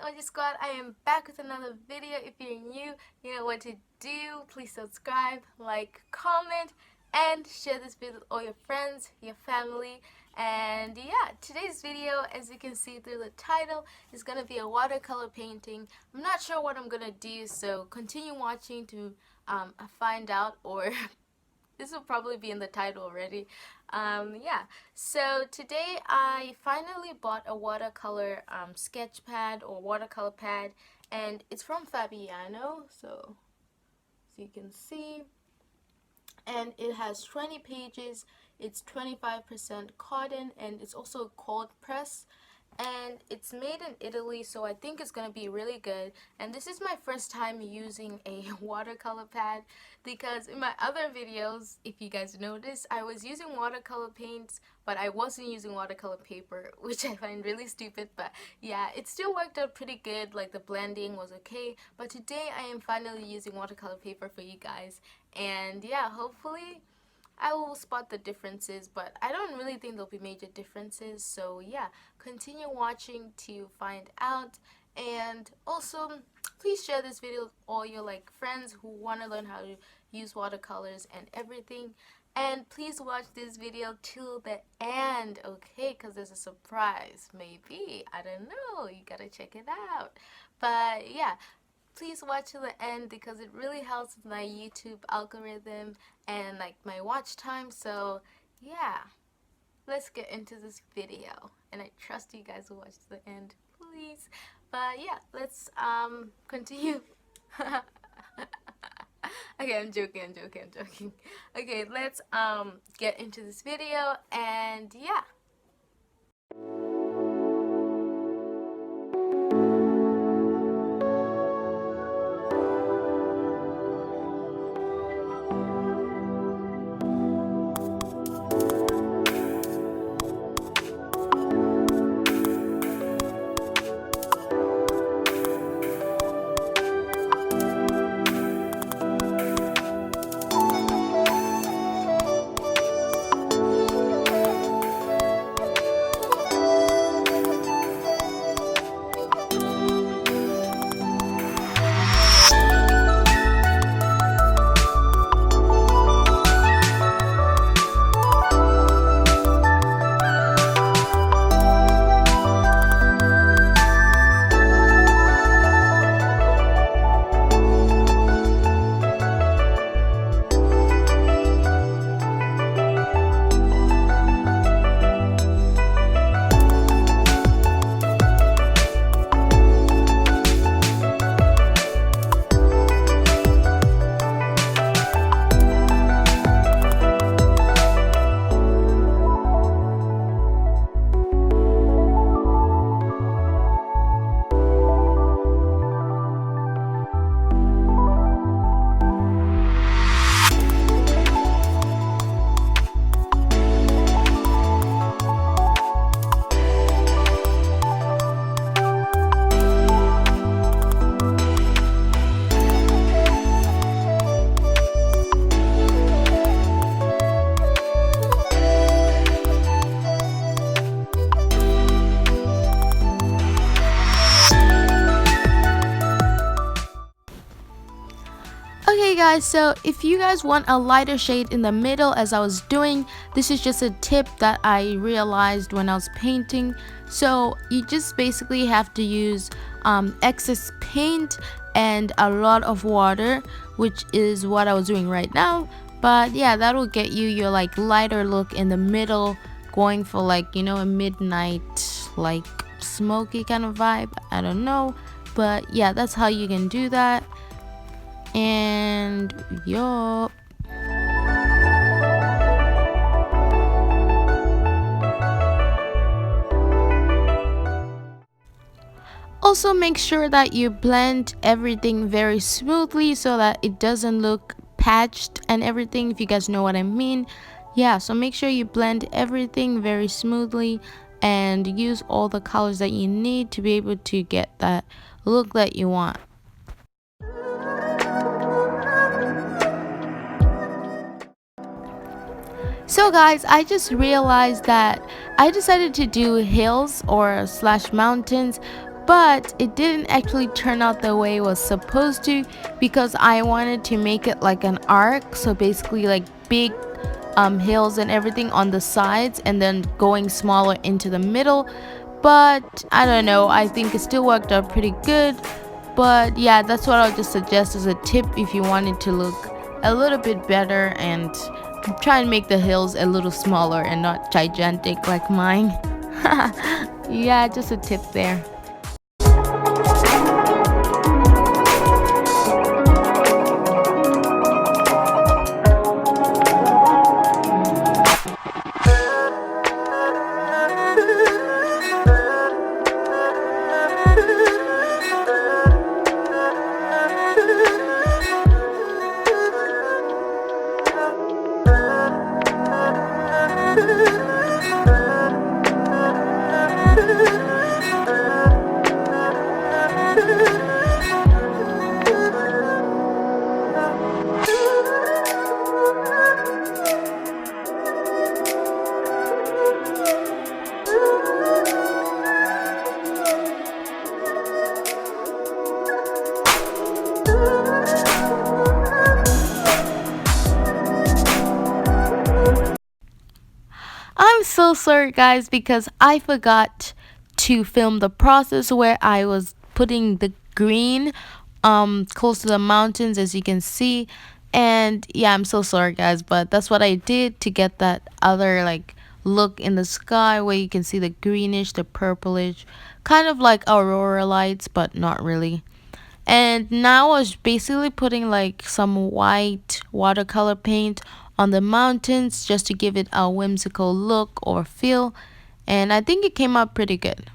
OG Squad, I am back with another video. If you're new, you know what to do. Please subscribe, like, comment, and share this video with all your friends, your family. And yeah, today's video, as you can see through the title, is going to be a watercolor painting. I'm not sure what I'm going to do, so continue watching to find out, or this will probably be in the title already. Yeah, so today I finally bought a watercolor sketch pad or watercolor pad, and it's from Fabiano, so you can see, and it has 20 pages. It's 25% cotton, and it's also cold press, and it's made in Italy, so I think it's gonna be really good. And this is my first time using a watercolor pad, because in my other videos, if you guys noticed, I was using watercolor paints, but I wasn't using watercolor paper, which I find really stupid. But yeah, it still worked out pretty good. Like, the blending was okay, but today I am finally using watercolor paper for you guys, and yeah, hopefully I will spot the differences, but I don't really think there'll be major differences. So yeah, continue watching to find out. And also, please share this video with all your friends who want to learn how to use watercolors and everything. And please watch this video till the end, okay? Because there's a surprise, maybe. I don't know. You gotta check it out. But yeah, please watch to the end because it really helps with my YouTube algorithm and my watch time. So yeah, let's get into this video, and I trust you guys will watch to the end, please. But yeah, let's continue. Okay, I'm joking. Okay, let's get into this video, and yeah. Okay guys, so if you guys want a lighter shade in the middle, as I was doing, this is just a tip that I realized when I was painting. So you just basically have to use excess paint and a lot of water, which is what I was doing right now. But yeah, that will get you your lighter look in the middle, going for a midnight smoky kind of vibe. I don't know, but yeah, that's how you can do that. And yup. Also, make sure that you blend everything very smoothly so that it doesn't look patched and everything, if you guys know what I mean. Yeah, so make sure you blend everything very smoothly and use all the colors that you need to be able to get that look that you want. So guys, I just realized that I decided to do hills or slash mountains, but it didn't actually turn out the way it was supposed to because I wanted to make it like an arc, so basically like big hills and everything on the sides and then going smaller into the middle. But I don't know, I think it still worked out pretty good. But yeah, that's what I'll just suggest as a tip if you want it to look a little bit better, and try and make the hills a little smaller and not gigantic like mine. Yeah, just a tip there. I'm so sorry, guys, because I forgot to film the process where I was putting the green close to the mountains, as you can see. And yeah, I'm so sorry, guys, but that's what I did to get that other like look in the sky where you can see the greenish, the purplish, kind of like aurora lights, but not really. And now I was basically putting like some white watercolor paint on the mountains just to give it a whimsical look or feel. And I think it came out pretty good.